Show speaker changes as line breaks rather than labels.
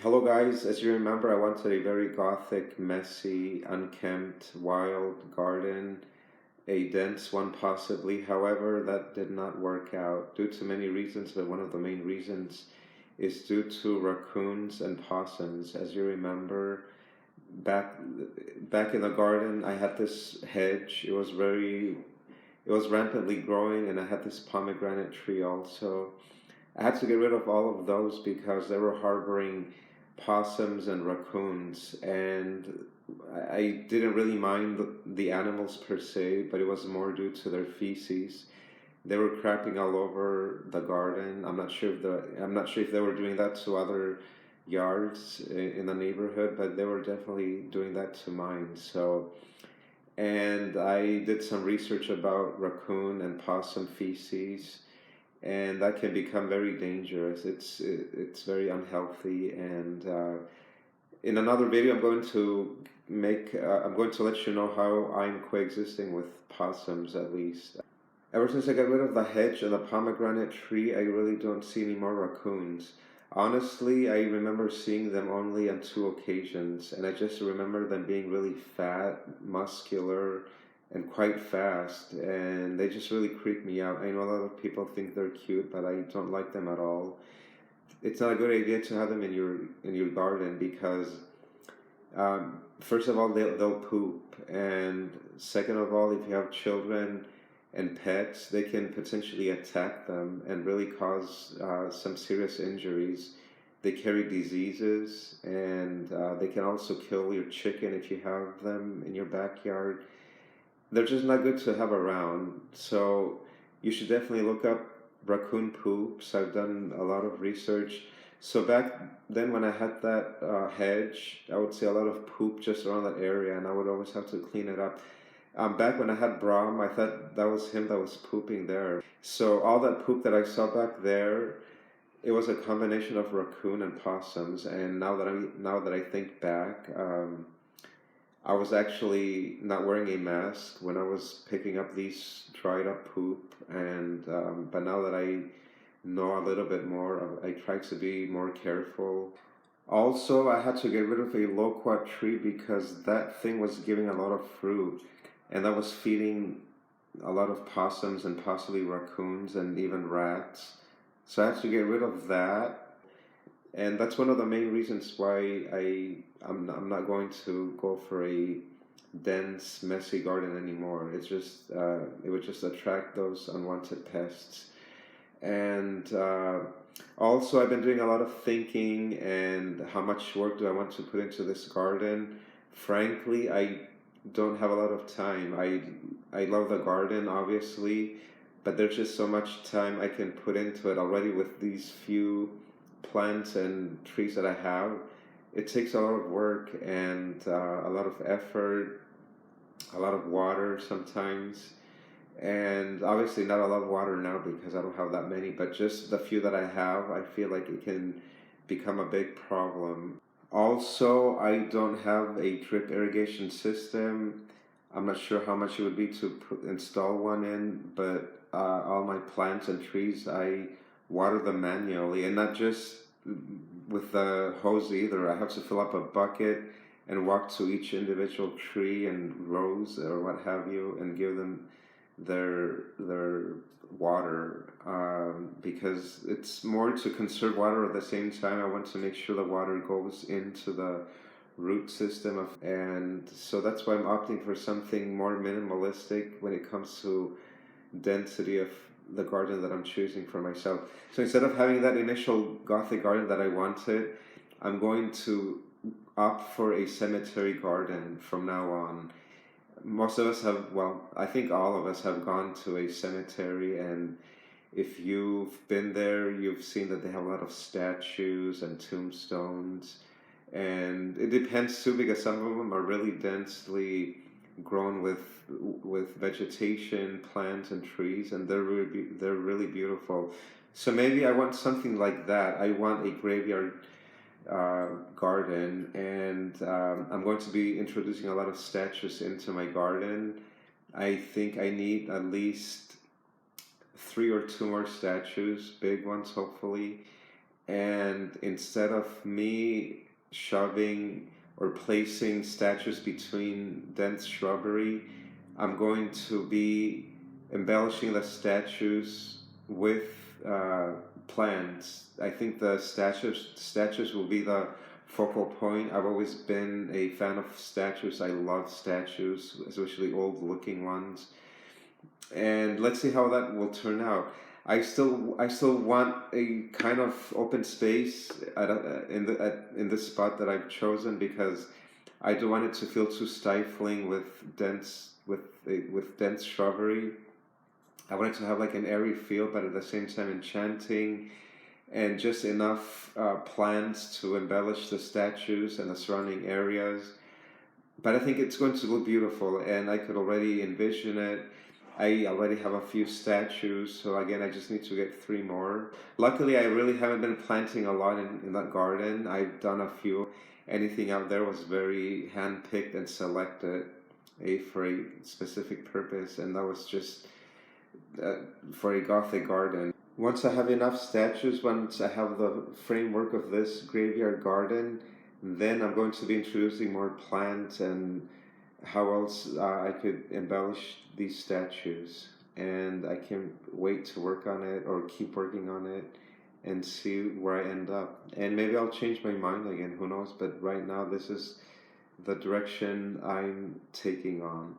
Hello guys, as you remember I wanted a very gothic, messy, unkempt, wild garden, a dense one possibly. However, that did not work out due to many reasons, but one of the main reasons is due to raccoons and possums. As you remember, back back in the garden I had this hedge. It was rampantly growing, and I had this pomegranate tree also. I had to get rid of all of those because they were harboring possums and raccoons, and I didn't really mind the animals per se, but it was more due to their feces. They were crapping all over the garden. I'm not sure if they were doing that to other yards in the neighborhood, but they were definitely doing that to mine. And I did some research about raccoon and possum feces, and that can become very dangerous. It's very unhealthy. And in another video, I'm going to let you know how I'm coexisting with possums at least. Ever since I got rid of the hedge and the pomegranate tree, I really don't see any more raccoons. Honestly, I remember seeing them only on two occasions, and I just remember them being really fat, muscular, and quite fast, and they just really creep me out. I know a lot of people think they're cute, but I don't like them at all. It's not a good idea to have them in your garden because first of all, they'll poop, and second of all, if you have children and pets, they can potentially attack them and really cause some serious injuries. They carry diseases, and they can also kill your chicken if you have them in your backyard. They're just not good to have around. So you should definitely look up raccoon poops. I've done a lot of research. So back then when I had that hedge, I would see a lot of poop just around that area, and I would always have to clean it up. Back when I had Brahm, I thought that was him that was pooping there. So all that poop that I saw back there, it was a combination of raccoon and possums. And now that I think back, I was actually not wearing a mask when I was picking up these dried up poop, and but now that I know a little bit more, I try to be more careful. Also, I had to get rid of a loquat tree because that thing was giving a lot of fruit, and that was feeding a lot of possums and possibly raccoons and even rats. So I had to get rid of that, and that's one of the main reasons why I'm not going to go for a dense, messy garden anymore. It would just attract those unwanted pests. And also, I've been doing a lot of thinking and how much work do I want to put into this garden. Frankly, I don't have a lot of time. I love the garden, obviously, but there's just so much time I can put into it already with these few plants and trees that I have. It takes a lot of work and a lot of effort, a lot of water sometimes, and obviously not a lot of water now because I don't have that many, but just the few that I have, I feel like it can become a big problem. Also, I don't have a drip irrigation system. I'm not sure how much it would be to install one in, but all my plants and trees, I water them manually, and not just with the hose either. I have to fill up a bucket and walk to each individual tree and rose or what have you, and give them their water, because it's more to conserve water. At the same time, I want to make sure the water goes into the root system and so that's why I'm opting for something more minimalistic when it comes to density of the garden that I'm choosing for myself. So instead of having that initial Gothic garden that I wanted, I'm going to opt for a cemetery garden from now on. Most of us have, well, I think all of us have gone to a cemetery, and if you've been there, you've seen that they have a lot of statues and tombstones. And it depends too, because some of them are really densely grown with vegetation, plants, and trees, and they're really beautiful. So maybe I want something like that. I want a graveyard garden, and I'm going to be introducing a lot of statues into my garden. I think I need at least 3 or 2 more statues, big ones hopefully, And instead of me shoving or placing statues between dense shrubbery, I'm going to be embellishing the statues with uh, plants. I think the statues will be the focal point. I've always been a fan of statues. I love statues, especially old looking ones. And let's see how that will turn out. I still want a kind of open space in this spot that I've chosen, because I don't want it to feel too stifling with dense shrubbery. I want it to have like an airy feel, but at the same time enchanting, and just enough plants to embellish the statues and the surrounding areas. But I think it's going to look beautiful, and I could already envision it. I already have a few statues, so again, I just need to get three more. Luckily, I really haven't been planting a lot in that garden. I've done a few. Anything out there was very hand-picked and selected for a specific purpose, and that was just uh, for a Gothic garden. Once I have enough statues, once I have the framework of this graveyard garden, then I'm going to be introducing more plants and how else I could embellish these statues. And I can't wait to work on it or keep working on it and see where I end up. And maybe I'll change my mind again, who knows? But right now, this is the direction I'm taking on.